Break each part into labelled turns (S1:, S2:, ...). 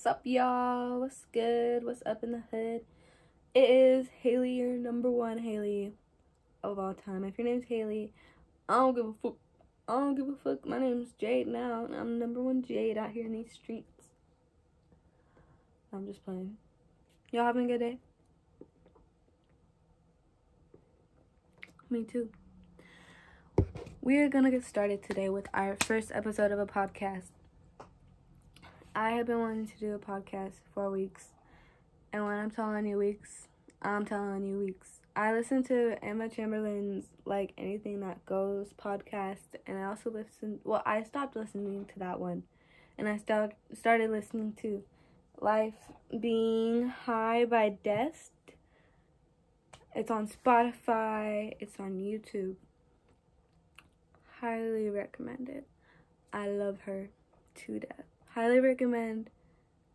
S1: What's up, y'all? What's good? What's up in the hood? It is Haley, your number one Haley of all time. If your name's Haley, I don't give a fuck. I don't give a fuck. My name's Jade now, and I'm number one Jade out here in these streets. I'm just playing. Y'all having a good day? Me too. We are gonna get started today with our first episode of a podcast. I have been wanting to do a podcast for weeks, and when I'm telling you weeks, I'm telling you weeks. I listen to Emma Chamberlain's Like Anything That Goes podcast, and I also I stopped listening to that one, and I started listening to Life Being High by Dest. It's on Spotify, it's on YouTube. Highly recommend it. I love her to death. Highly recommend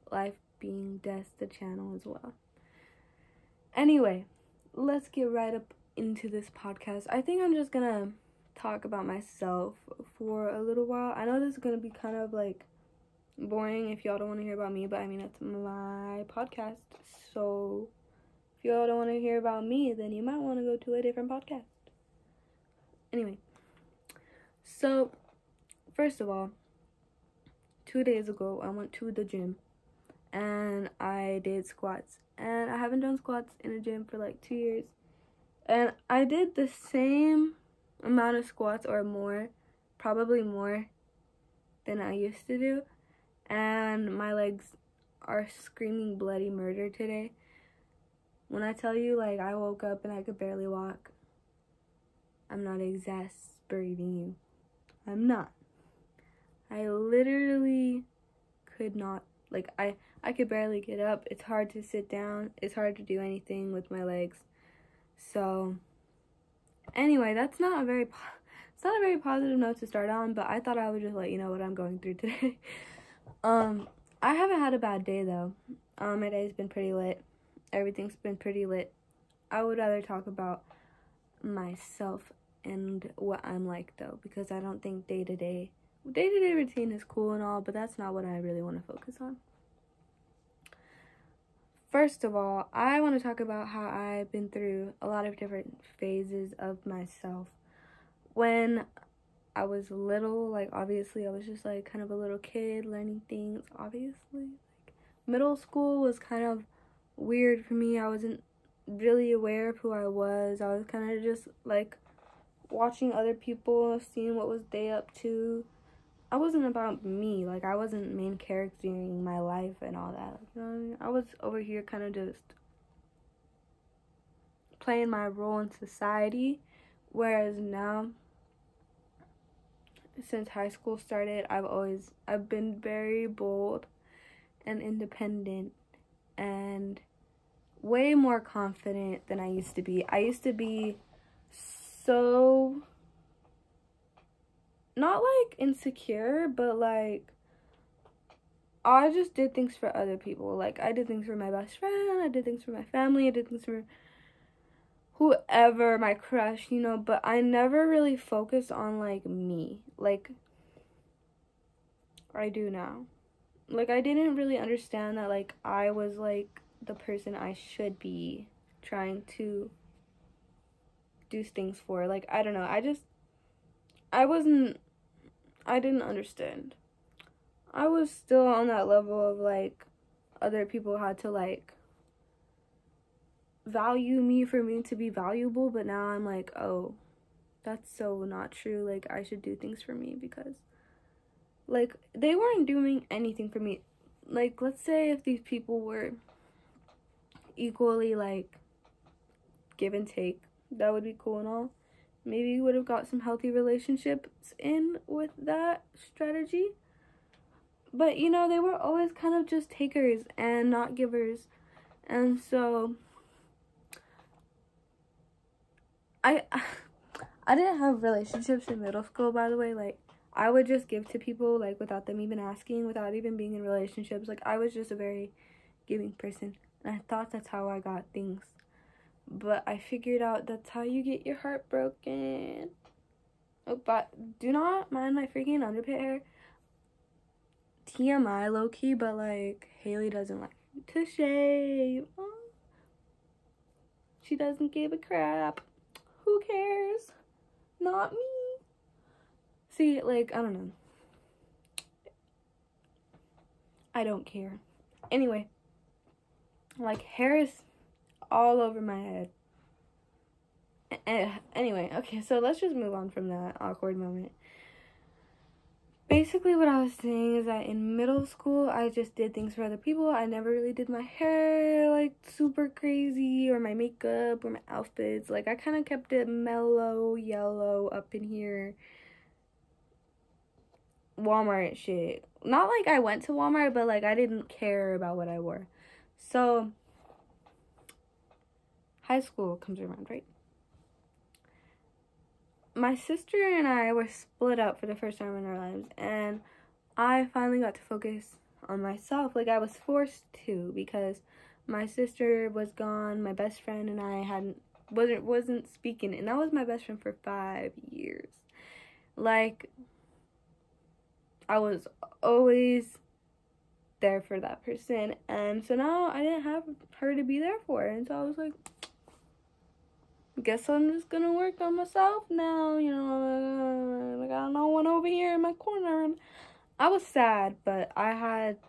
S1: Life Being Dest, the channel as well. Anyway, let's get right up into this podcast. I think I'm just gonna talk about myself for a little while. I know this is gonna be kind of like boring if y'all don't want to hear about me, but I mean, it's my podcast, so if y'all don't want to hear about me, then you might want to go to a different podcast. Anyway, so first of all, 2 days ago, I went to the gym and I did squats. And I haven't done squats in a gym for like 2 years. And I did the same amount of squats or more, probably more than I used to do. And my legs are screaming bloody murder today. When I tell you, like, I woke up and I could barely walk, I'm not exasperating you. I'm not. I literally could not, like, I could barely get up. It's hard to sit down. It's hard to do anything with my legs. So, anyway, it's not a very positive note to start on, but I thought I would just let you know what I'm going through today. I haven't had a bad day, though. My day's been pretty lit. Everything's been pretty lit. I would rather talk about myself and what I'm like, though, because I don't think day-to-day routine is cool and all, but that's not what I really want to focus on. First of all, I want to talk about how I've been through a lot of different phases of myself. When I was little, like, obviously I was just like kind of a little kid learning things, obviously. Like, middle school was kind of weird for me. I wasn't really aware of who I was. I was kind of just like watching other people, seeing what was they up to. I wasn't about me, like, I wasn't main charactering my life and all that, like, you know what I mean? I was over here kind of just playing my role in society, whereas now, since high school started, I've been very bold and independent and way more confident than I used to be. I used to be so, not like insecure, but like I just did things for other people. Like, I did things for my best friend, I did things for my family, I did things for whoever, my crush, you know, but I never really focused on like me like I do now. Like, I didn't really understand that like I was like the person I should be trying to do things for. Like, I don't know, I didn't understand. I was still on that level of, like, other people had to, like, value me for me to be valuable, but now I'm like, oh, that's so not true. Like, I should do things for me because, like, they weren't doing anything for me. Like, let's say if these people were equally, like, give and take, that would be cool and all. Maybe we would have got some healthy relationships in with that strategy. But, you know, they were always kind of just takers and not givers. And so, I didn't have relationships in middle school, by the way. Like, I would just give to people, like, without them even asking, without even being in relationships. Like, I was just a very giving person. And I thought that's how I got things. But I figured out that's how you get your heart broken. Oh, but do not mind my freaking underpit hair. TMI low-key, but like Haley doesn't like to shave. She doesn't give a crap. Who cares? Not me. See, like, I don't know. I don't care. Anyway, like, hair is all over my head. Anyway, okay, so let's just move on from that awkward moment. Basically, what I was saying is that in middle school, I just did things for other people. I never really did my hair, like, super crazy, or my makeup, or my outfits. Like, I kind of kept it mellow, yellow, up in here. Walmart shit. Not like I went to Walmart, but, like, I didn't care about what I wore. So, high school comes around, right? My sister and I were split up for the first time in our lives, and I finally got to focus on myself. Like, I was forced to, because my sister was gone, my best friend and I wasn't speaking, and that was my best friend for 5 years. Like, I was always there for that person, and so now I didn't have her to be there for, and so I was like, guess I'm just gonna work on myself now, you know, I got no one over here in my corner. And I was sad, but honestly,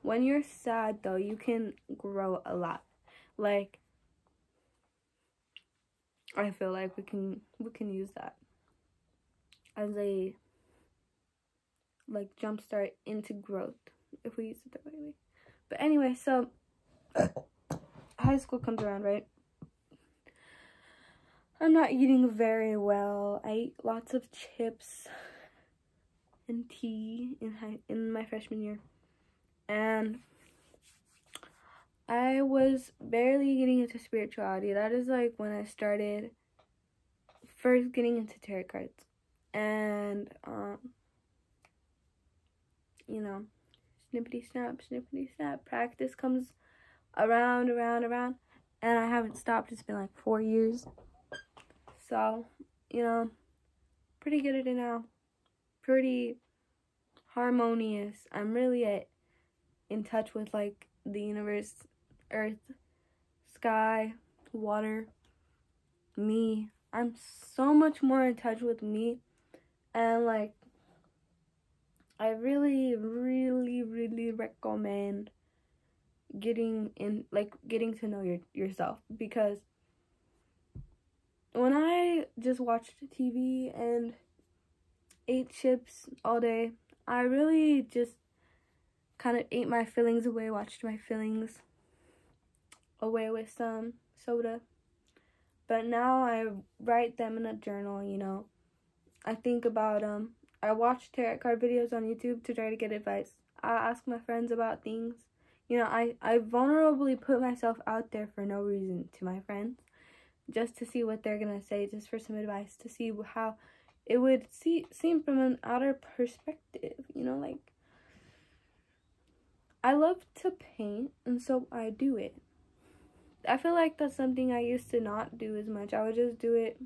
S1: when you're sad though, you can grow a lot. Like, I feel like we can use that as a, like, jumpstart into growth, if we use it the right way. But anyway, so high school comes around, right? I'm not eating very well. I ate lots of chips and tea in my freshman year, and I was barely getting into spirituality. That is like when I started first getting into tarot cards, and you know, snippity snap, practice comes around, and I haven't stopped. It's been like 4 years, so, you know, pretty good at it now, pretty harmonious. I'm really in touch with, like, the universe, earth, sky, water, me. I'm so much more in touch with me, and, like, I really recommend getting to know yourself, because when I just watched TV and ate chips all day, I really just kind of ate my feelings away, watched my feelings away with some soda. But now I write them in a journal, you know. I think about them. I watch tarot card videos on YouTube to try to get advice. I ask my friends about things. You know, I vulnerably put myself out there for no reason to my friends, just to see what they're going to say, just for some advice, to see how it would seem from an outer perspective, you know, like, I love to paint, and so I do it. I feel like that's something I used to not do as much. I would just do it,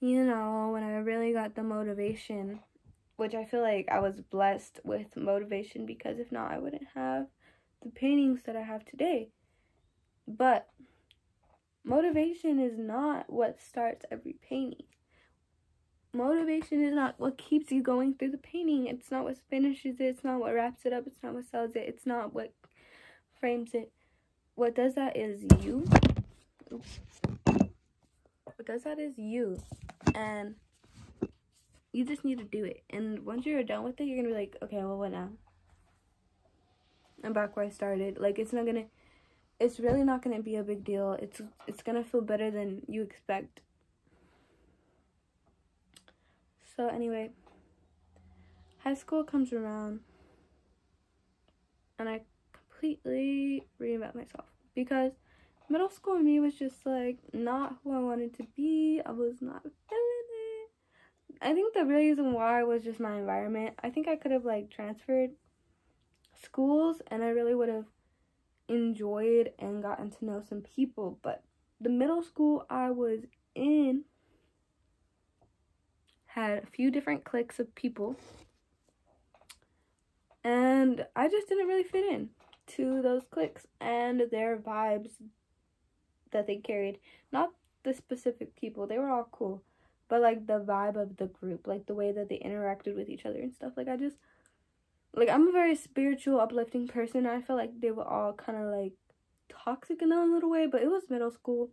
S1: you know, when I really got the motivation, which I feel like I was blessed with motivation, because if not, I wouldn't have the paintings that I have today. But motivation is not what starts every painting. Motivation is not what keeps you going through the painting. It's not what finishes it. It's not what wraps it up. It's not what sells it. It's not what frames it. What does that is you. What does that is you. And you just need to do it. And once you're done with it, you're going to be like, okay, well, what now? I'm back where I started. Like, it's really not going to be a big deal. It's going to feel better than you expect. So anyway, high school comes around, and I completely reinvent myself, because middle school me was just like not who I wanted to be. I was not feeling it. I think the reason why was just my environment. I think I could have, like, transferred schools, and I really would have enjoyed and gotten to know some people, but the middle school I was in had a few different cliques of people, and I just didn't really fit in to those cliques and their vibes that they carried. Not the specific people, they were all cool, but like the vibe of the group, like the way that they interacted with each other and stuff. Like I'm a very spiritual, uplifting person. I felt like they were all kind of like toxic in their own little way, but it was middle school.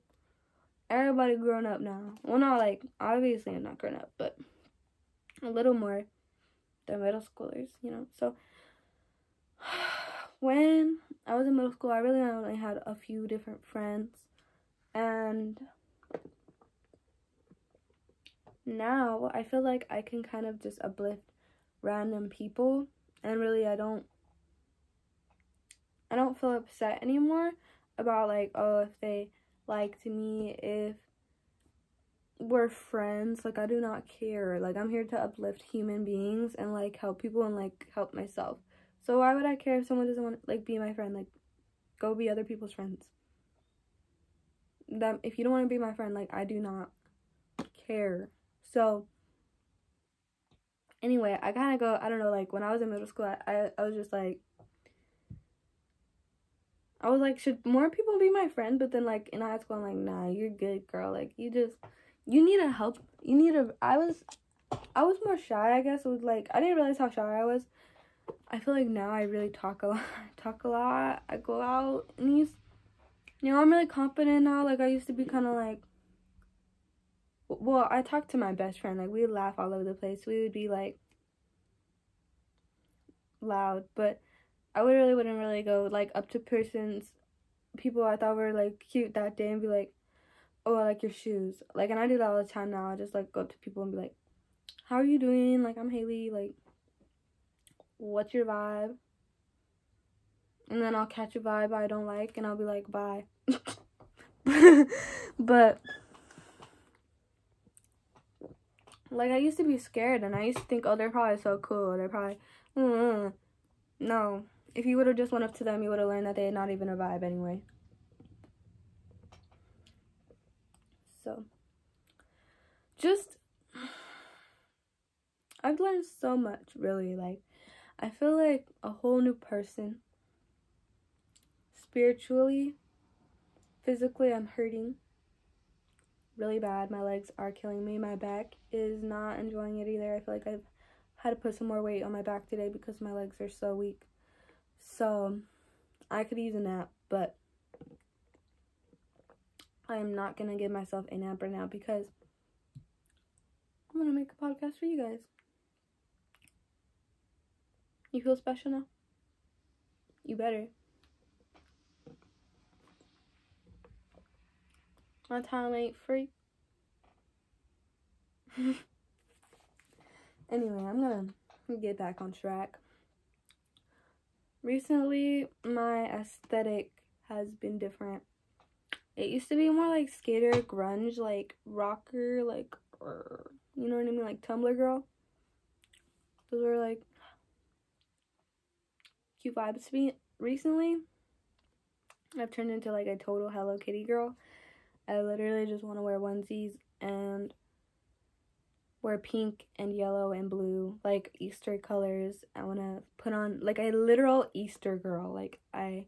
S1: Everybody grown up now. Well, not like, obviously I'm not grown up, but a little more than middle schoolers, you know. So when I was in middle school, I really only had a few different friends, and now I feel like I can kind of just uplift random people, and really I don't feel upset anymore about like, oh, if they liked me, if we're friends. Like, I do not care. Like, I'm here to uplift human beings and like help people and like help myself. So why would I care if someone doesn't want to like be my friend? Like, go be other people's friends. That if you don't want to be my friend, like, I do not care. So anyway, I kind of go, I don't know, like when I was in middle school, I was just like, I was like, should more people be my friend? But then like in high school, I'm like, nah, you're good, girl. Like, you need to help. I was more shy, I guess. It was like, I didn't realize how shy I was. I feel like now I really talk a lot. I go out and I'm really confident now. Like, I used to be kind of like, well, I talked to my best friend. Like, we'd laugh all over the place. We would be like loud, but I wouldn't really go like up to people I thought were like cute that day and be like, oh, I like your shoes. Like, and I do that all the time now. I just like go up to people and be like, how are you doing? Like, I'm Haley. Like, what's your vibe? And then I'll catch a vibe I don't like and I'll be like, bye. But like, I used to be scared and I used to think, oh, they're probably so cool. They're probably, no. If you would have just went up to them, you would have learned that they're not even a vibe anyway. So, I've learned so much, really. Like, I feel like a whole new person. Spiritually, physically, I'm hurting really bad. My legs are killing me. My back is not enjoying it either. I feel like I've had to put some more weight on my back today because my legs are so weak. So, I could use a nap, but I am not going to give myself a nap right now because I'm going to make a podcast for you guys. You feel special now? You better. My time ain't free. Anyway, I'm gonna get back on track. Recently, my aesthetic has been different. It used to be more like skater, grunge, like rocker, like, you know what I mean? Like Tumblr girl. Those were like cute vibes to me. Recently, I've turned into like a total Hello Kitty girl. I literally just want to wear onesies and wear pink and yellow and blue, like Easter colors. I want to put on like a literal Easter girl. Like, I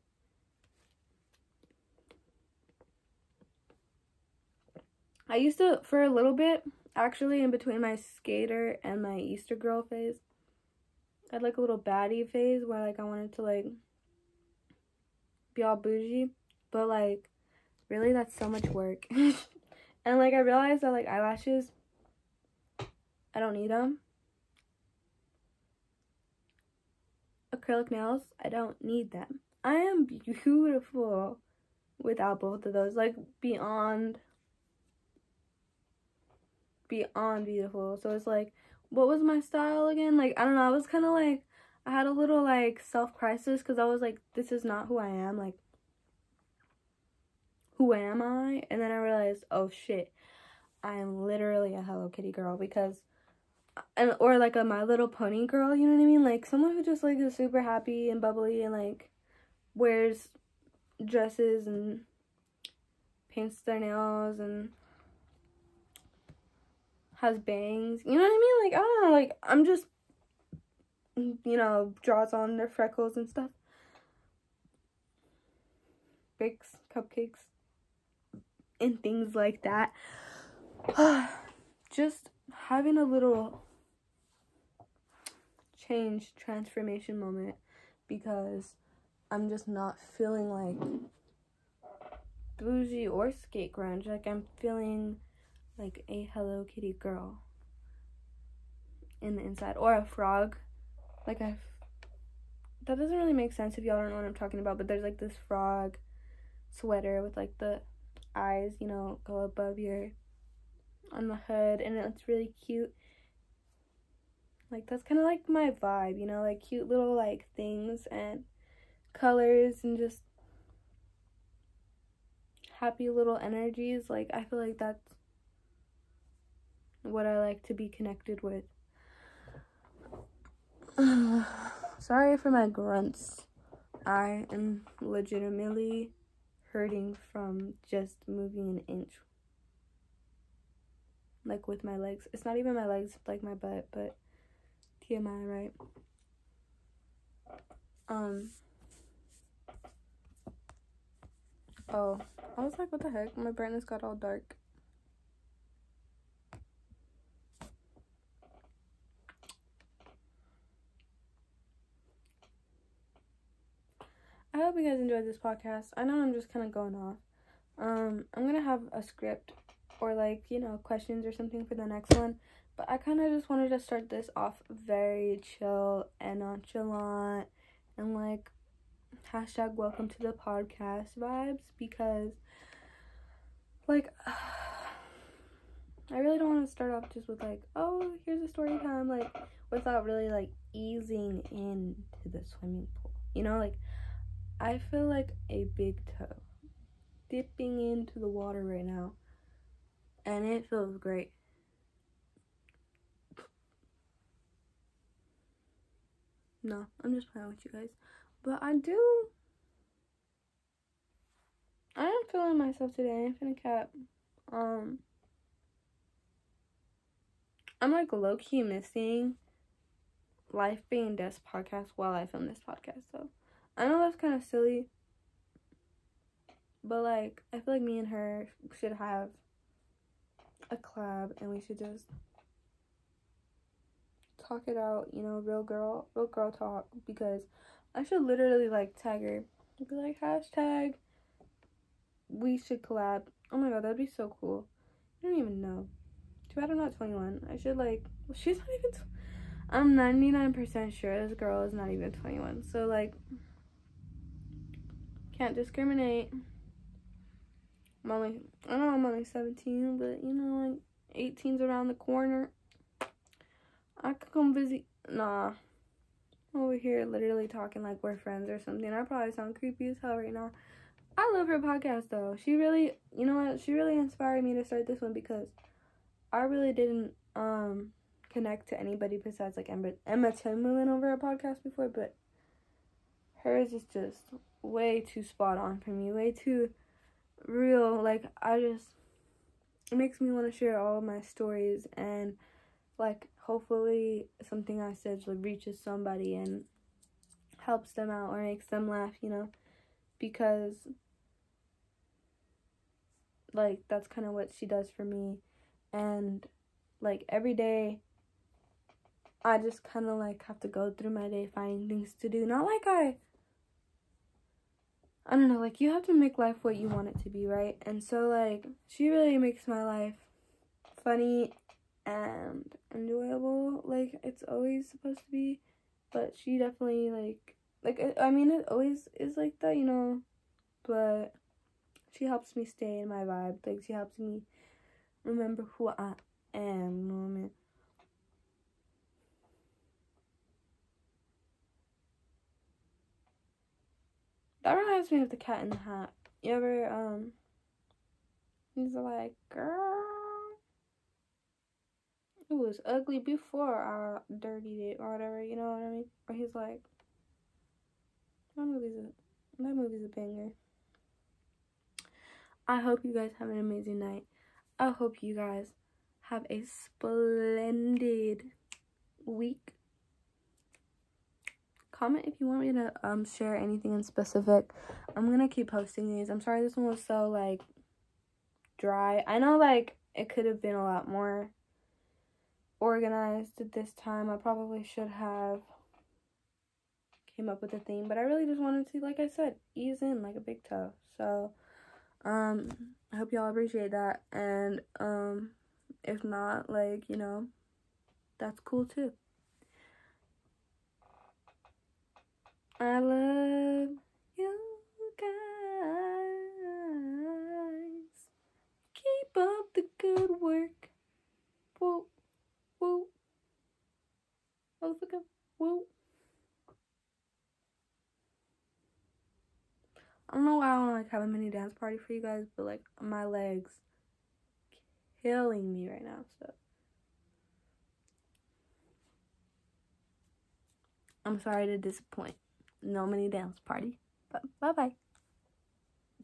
S1: used to, for a little bit, actually, in between my skater and my Easter girl phase, I had like a little baddie phase where like I wanted to like be all bougie, but like, really, that's so much work. And like, I realized that like eyelashes, I don't need them. Acrylic nails, I don't need them. I am beautiful without both of those. Like, beyond beautiful. So it's like, what was my style again? Like, I don't know. I was kind of like, I had a little like self-crisis because I was like, this is not who I am. Like, who am I? And then I realized, oh shit, I am literally a Hello Kitty girl because, or like a My Little Pony girl, you know what I mean? Like, someone who just like is super happy and bubbly and like wears dresses and paints their nails and has bangs. You know what I mean? Like, I don't know. Like, I'm just, draws on their freckles and stuff. Bakes, cupcakes, and things like that. Just having a little transformation moment, because I'm just not feeling like bougie or skate grunge. Like, I'm feeling like a Hello Kitty girl in the inside, or a frog. Like, that doesn't really make sense if y'all don't know what I'm talking about, but there's like this frog sweater with like the eyes, go above your on the hood, and it's really cute. Like, that's kind of like my vibe, like cute little like things and colors and just happy little energies. Like, I feel like that's what I like to be connected with. Sorry for my grunts. I am legitimately hurting from just moving an inch, like with my legs. It's not even my legs, like my butt, but TMI, right? Oh, I was like, what the heck? My brightness got all dark. I hope you guys enjoyed this podcast. I know I'm just kind of going off. I'm gonna have a script or like, questions or something for the next one. But I kind of just wanted to start this off very chill and nonchalant and like hashtag welcome to the podcast vibes, because like I really don't want to start off just with like, oh, here's a story time, like without really like easing into the swimming pool. Like I feel like a big toe dipping into the water right now, and it feels great. No, I'm just playing with you guys. But I am feeling myself today. I'm finna cap. I'm like low-key missing Life Being Death podcast while I film this podcast. So I know that's kind of silly, but like I feel like me and her should have a collab, and we should just talk it out, real girl talk, because I should literally like tag her and be like, hashtag we should collab. Oh my god, that'd be so cool. I don't even know. Too bad I'm not 21. I should like, well, she's not even I'm 99% sure this girl is not even 21. So like, can't discriminate. I know I'm only 17, but like 18's around the corner. I could come visit. Nah. I'm over here literally talking like we're friends or something. I probably sound creepy as hell right now. I love her podcast though. She really, she really inspired me to start this one, because I really didn't connect to anybody besides like Emma Timberland over a podcast before, but hers is just way too spot on for me, way too real. Like it makes me want to share all of my stories, and like hopefully something I said like reaches somebody and helps them out or makes them laugh, because like that's kind of what she does for me. And like every day I just kind of like have to go through my day finding things to do. Not like I don't know, like you have to make life what you want it to be, right? And so like she really makes my life funny and enjoyable, like it's always supposed to be. But she definitely I mean it always is like that, but she helps me stay in my vibe. Like she helps me remember who I am, you know what I mean? That reminds me of the Cat in the Hat. You ever he's like, girl, it was ugly before I dirtied it or whatever, you know what I mean? Or he's like, that movie's a banger. I hope you guys have an amazing night. I hope you guys Have a splendid week. Comment if you want me to share anything in specific. I'm gonna keep posting these. I'm sorry this one was so like dry. I know like it could have been a lot more organized at this time. I probably should have came up with a theme, but I really just wanted to, like I said, ease in like a big toe. So I hope y'all appreciate that, and if not, like, you know, that's cool too. I love you guys. Keep up the good work. Whoa, whoa, motherfucker, whoa. I don't know why I don't like have a mini dance party for you guys, but like my legs killing me right now, so I'm sorry to disappoint. No mini dance party, but bye bye.